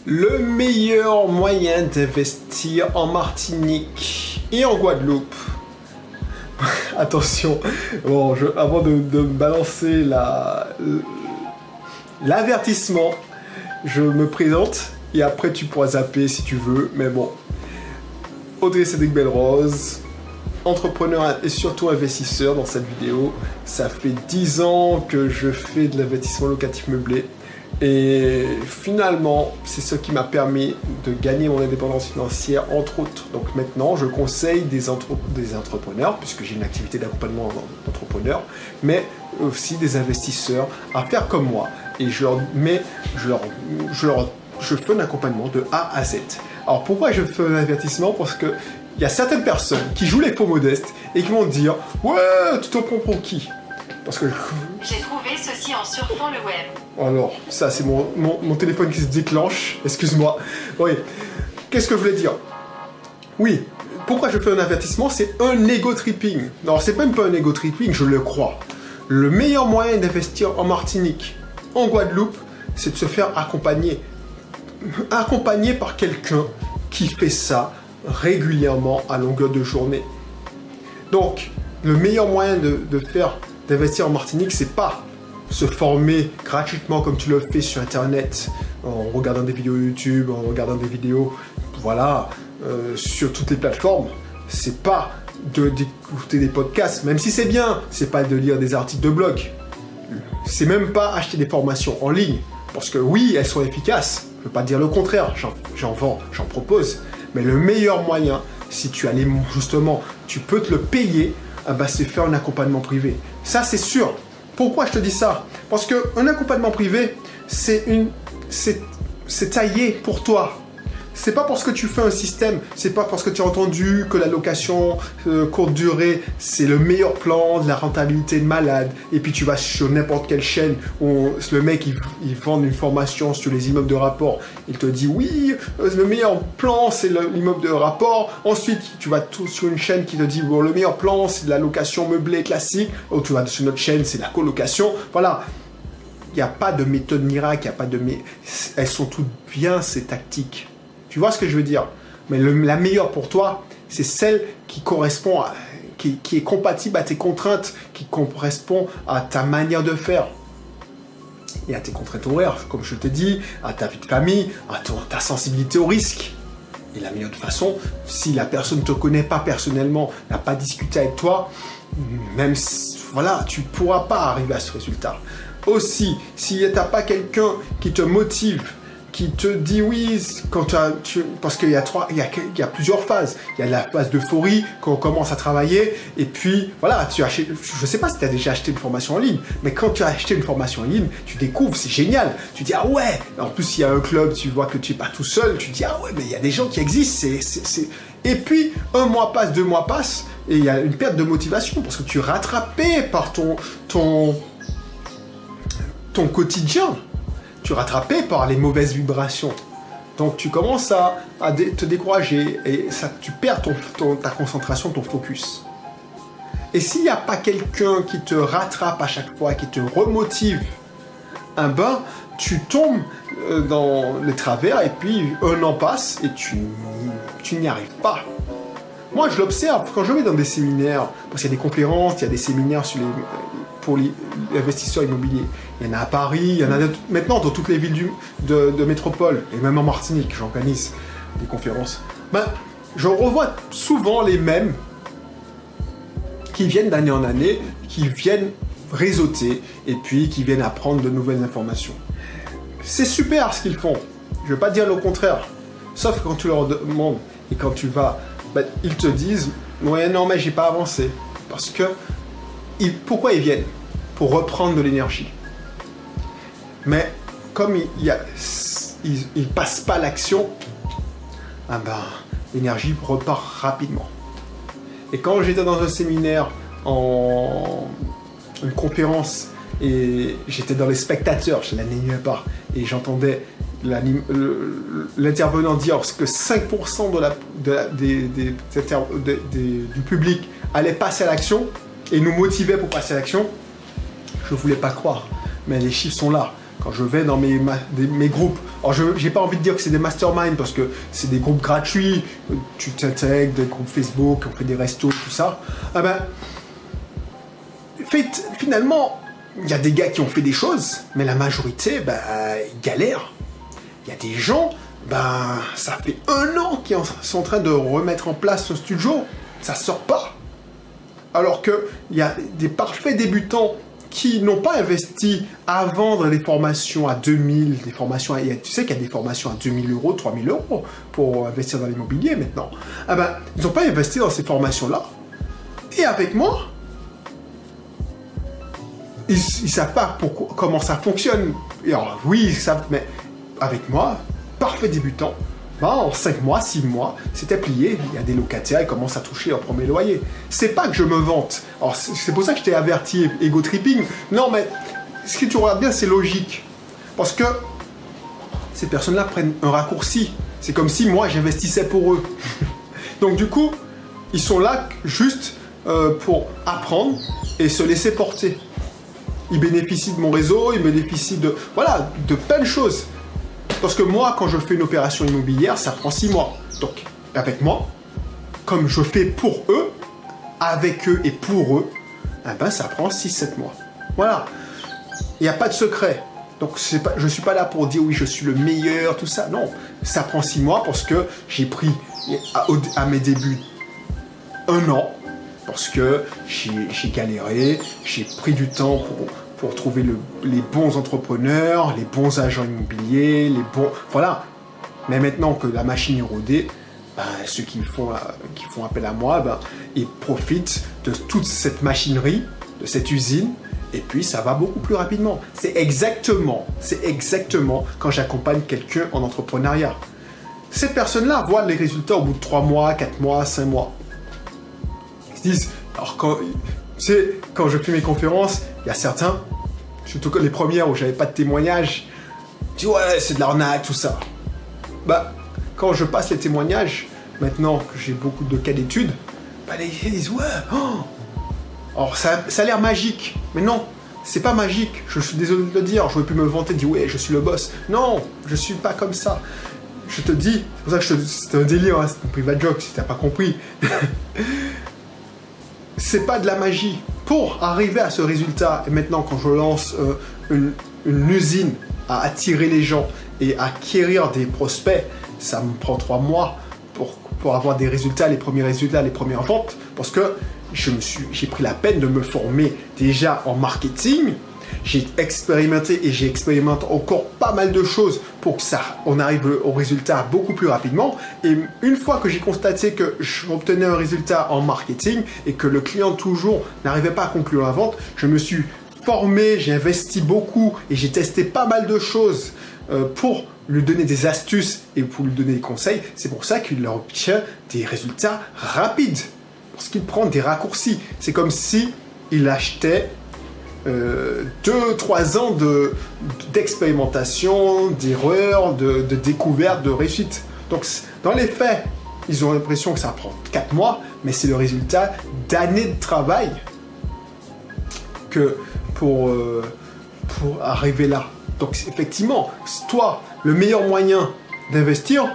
Le meilleur moyen d'investir en Martinique et en Guadeloupe. Attention, bon, avant de me balancer l'avertissement, je me présente et après tu pourras zapper si tu veux, mais bon. Audrey Cédric Belrose, entrepreneur et surtout investisseur dans cette vidéo. Ça fait 10 ans que je fais de l'investissement locatif meublé. Et finalement, c'est ce qui m'a permis de gagner mon indépendance financière, entre autres. Donc maintenant, je conseille des entrepreneurs, puisque j'ai une activité d'accompagnement d'entrepreneurs, mais aussi des investisseurs à faire comme moi. Et je fais un accompagnement de A à Z. Alors pourquoi je fais un avertissement? Parce que il y a certaines personnes qui jouent les faux modestes et qui vont dire « Ouais, tu te prends pour qui ?» Parce que j'ai trouvé ceci en surfant le web. Alors, ça c'est mon téléphone qui se déclenche, excuse-moi. Oui, qu'est-ce que je voulais dire? Oui, pourquoi je fais un avertissement? C'est un ego tripping. Non, c'est même pas un ego tripping, je le crois. Le meilleur moyen d'investir en Martinique, en Guadeloupe, c'est de se faire accompagner. Accompagné par quelqu'un qui fait ça régulièrement à longueur de journée. Donc, le meilleur moyen d'investir en Martinique, c'est pas se former gratuitement comme tu le fais sur Internet, en regardant des vidéos YouTube, en regardant des vidéos, voilà, sur toutes les plateformes. C'est pas d'écouter des podcasts, même si c'est bien. C'est pas de lire des articles de blog. C'est même pas acheter des formations en ligne, parce que oui, elles sont efficaces. Je veux pas dire le contraire. J'en vends, j'en propose. Mais le meilleur moyen, si tu allais justement, tu peux te le payer, c'est faire un accompagnement privé. Ça, c'est sûr. Pourquoi je te dis ça? Parce qu'un accompagnement privé, c'est taillé pour toi. C'est pas parce que tu fais un système, c'est pas parce que tu as entendu que la location courte durée, c'est le meilleur plan, de la rentabilité de malade, et puis tu vas sur n'importe quelle chaîne où le mec il vend une formation sur les immeubles de rapport, il te dit oui, le meilleur plan c'est l'immeuble de rapport, ensuite tu vas sur une chaîne qui te dit bon, le meilleur plan c'est de la location meublée classique, ou tu vas sur notre chaîne c'est la colocation, voilà. Il n'y a pas de méthode miracle, elles sont toutes bien ces tactiques. Tu vois ce que je veux dire? Mais la meilleure pour toi, c'est celle qui correspond, qui est compatible à tes contraintes, qui correspond à ta manière de faire. Et à tes contraintes horaires, comme je te dis, à ta vie de famille, à ta sensibilité au risque. Et la meilleure façon, si la personne ne te connaît pas personnellement, n'a pas discuté avec toi, même si, voilà, tu ne pourras pas arriver à ce résultat. Aussi, si tu n'as pas quelqu'un qui te motive, qui te dit oui, parce qu'il y a plusieurs phases. Il y a la phase d'euphorie, quand on commence à travailler, et puis voilà, je ne sais pas si tu as déjà acheté une formation en ligne, mais quand tu as acheté une formation en ligne, tu découvres, c'est génial. Tu dis ah ouais, en plus il y a un club, tu vois que tu n'es pas tout seul, tu dis ah ouais, mais il y a des gens qui existent. Et puis, 1 mois passe, 2 mois passent, et il y a une perte de motivation, parce que tu es rattrapé par ton quotidien. Tu es rattrapé par les mauvaises vibrations. Donc tu commences à te décourager et tu perds ta concentration, ton focus. Et s'il n'y a pas quelqu'un qui te rattrape à chaque fois, qui te remotive, tu tombes dans les travers et puis 1 an passe et tu n'y arrives pas. Moi je l'observe quand je vais dans des séminaires, parce qu'il y a des conférences, il y a des séminaires pour les investisseurs immobiliers. Il y en a à Paris, il y en a maintenant dans toutes les villes de métropole, et même en Martinique, j'organise des conférences. Je revois souvent les mêmes qui viennent d'année en année, qui viennent réseauter, et puis qui viennent apprendre de nouvelles informations. C'est super ce qu'ils font, je ne veux pas dire le contraire, sauf quand tu leur demandes, et quand tu vas, ils te disent « Ouais, non, mais j'ai pas avancé. » Parce que, pourquoi ils viennent? Pour reprendre de l'énergie. Mais comme ils passent pas l'action, l'énergie repart rapidement. Et quand j'étais dans un séminaire, une conférence, et j'étais dans les spectateurs, je n'animais pas, et j'entendais l'intervenant dire que 5% du public allait passer à l'action et nous motivait pour passer à l'action, je ne voulais pas croire. Mais les chiffres sont là. quand je vais dans mes groupes, alors je n'ai pas envie de dire que c'est des masterminds parce que c'est des groupes gratuits, tu t'intègres, des groupes Facebook, on fait des restos, tout ça, ah ben, finalement, il y a des gars qui ont fait des choses, mais la majorité, ben, ils galèrent. Il y a des gens, ben, ça fait 1 an qu'ils sont en train de remettre en place ce studio, ça sort pas. Alors qu'il y a des parfaits débutants qui n'ont pas investi à vendre des formations à 2000, des formations tu sais qu'il y a des formations à 2000 €, 3000 € pour investir dans l'immobilier maintenant. Ah ben, ils n'ont pas investi dans ces formations-là. Et avec moi, ils ne savent pas comment ça fonctionne. Et alors, oui, ils savent, mais avec moi, parfait débutant, ben, en 5 mois, 6 mois, c'était plié. Il y a des locataires, ils commencent à toucher leur premier loyer. C'est pas que je me vante. Alors, c'est pour ça que je t'ai averti, ego tripping. Non, mais ce que tu regardes bien, c'est logique. Parce que ces personnes-là prennent un raccourci. C'est comme si moi, j'investissais pour eux. Donc, du coup, ils sont là juste pour apprendre et se laisser porter. Ils bénéficient de mon réseau, ils bénéficient de plein de choses. Parce que moi, quand je fais une opération immobilière, ça prend 6 mois. Donc, avec moi, comme je fais pour eux, avec eux et pour eux, eh ben, ça prend 6-7 mois. Voilà. Il n'y a pas de secret. Donc, je ne suis pas là pour dire oui, je suis le meilleur, tout ça. Non, ça prend 6 mois parce que j'ai pris à mes débuts 1 an. Parce que j'ai galéré, j'ai pris du temps pour trouver les bons entrepreneurs, les bons agents immobiliers, les bons... Voilà. Mais maintenant que la machine est rodée, ben, ceux qui font appel à moi, ben, ils profitent de toute cette machinerie, de cette usine, et puis ça va beaucoup plus rapidement. C'est exactement quand j'accompagne quelqu'un en entrepreneuriat. Ces personnes-là voient les résultats au bout de 3 mois, 4 mois, 5 mois. Ils se disent, alors quand je fais mes conférences, il y a certains, surtout les premières où j'avais pas de témoignages, tu vois, ouais, c'est de l'arnaque, tout ça. Bah, quand je passe les témoignages, maintenant que j'ai beaucoup de cas d'études, bah, les gens disent, ouais, oh. Alors ça a l'air magique, mais non, c'est pas magique, je suis désolé de le dire, je ne vais plus me vanter de dire, ouais, je suis le boss. Non, je suis pas comme ça. Je te dis, c'est pour ça que c'est un délire, hein, c'est un private joke si t'as pas compris. C'est pas de la magie. Pour arriver à ce résultat, et maintenant quand je lance une usine à attirer les gens et à acquérir des prospects, ça me prend 3 mois pour avoir des résultats, les premiers résultats, les premières ventes, parce que j'ai pris la peine de me former déjà en marketing. J'ai expérimenté et j'expérimente encore pas mal de choses pour que on arrive au résultat beaucoup plus rapidement. Et une fois que j'ai constaté que j'obtenais un résultat en marketing et que le client toujours n'arrivait pas à conclure la vente, je me suis formé, j'ai investi beaucoup et j'ai testé pas mal de choses pour lui donner des astuces et pour lui donner des conseils. C'est pour ça qu'il obtient des résultats rapides. Parce qu'il prend des raccourcis. C'est comme si il achetait 2-3 ans d'expérimentation, d'erreurs, de découverte, de réussite. Donc, dans les faits, ils ont l'impression que ça prend 4 mois, mais c'est le résultat d'années de travail pour arriver là. Donc, effectivement, toi, le meilleur moyen d'investir,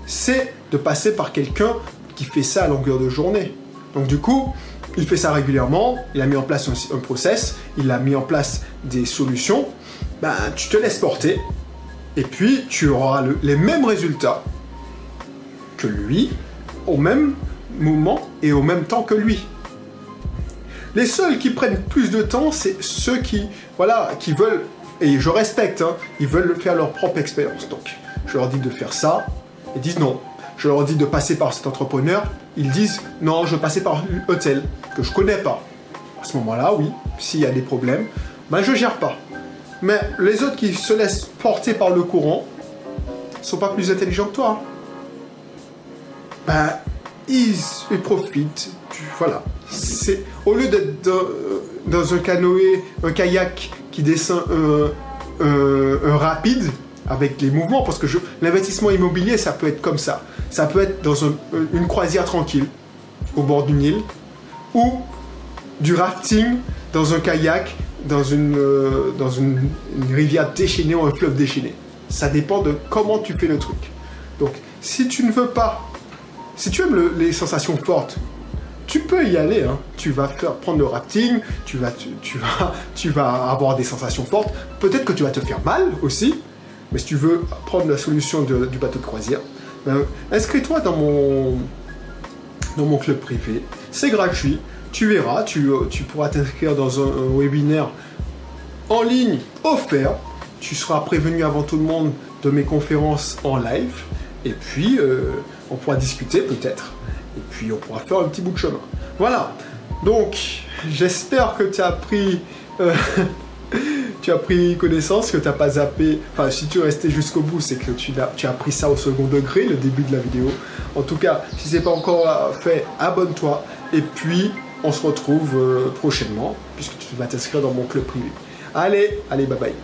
c'est de passer par quelqu'un qui fait ça à longueur de journée. Donc, du coup, il fait ça régulièrement, il a mis en place un process, il a mis en place des solutions, ben, tu te laisses porter et puis tu auras les mêmes résultats que lui au même moment et au même temps que lui. Les seuls qui prennent plus de temps, c'est ceux qui veulent, et je respecte, hein, ils veulent faire leur propre expérience. Donc, je leur dis de faire ça, ils disent non. Je leur dis de passer par cet entrepreneur, ils disent non, je vais passer par un tel que je connais pas. À ce moment-là, oui, s'il y a des problèmes, ben je gère pas. Mais les autres qui se laissent porter par le courant sont pas plus intelligents que toi. Ben, ils profitent. Voilà. C'est au lieu d'être dans un canoë, un kayak qui descend un rapide avec les mouvements, parce que l'investissement immobilier, ça peut être comme ça. Ça peut être dans une croisière tranquille, au bord d'une île, ou du rafting dans un kayak dans une rivière déchaînée ou un fleuve déchaîné. Ça dépend de comment tu fais le truc. Donc, si tu ne veux pas, si tu aimes les sensations fortes, tu peux y aller. Hein. Tu vas prendre le rafting, tu vas avoir des sensations fortes. Peut-être que tu vas te faire mal aussi. Mais si tu veux prendre la solution du bateau de croisière, ben, inscris-toi dans mon club privé. C'est gratuit. Tu verras, tu pourras t'inscrire dans un webinaire en ligne offert. Tu seras prévenu avant tout le monde de mes conférences en live. Et puis, on pourra discuter peut-être. Et puis, on pourra faire un petit bout de chemin. Voilà. Donc, j'espère que tu as pris... tu as pris connaissance, que tu n'as pas zappé. Enfin, si tu es resté jusqu'au bout, c'est que tu as pris ça au second degré, le début de la vidéo. En tout cas, si ce n'est pas encore fait, abonne-toi. Et puis, on se retrouve prochainement, puisque tu vas t'inscrire dans mon club privé. Allez, bye bye.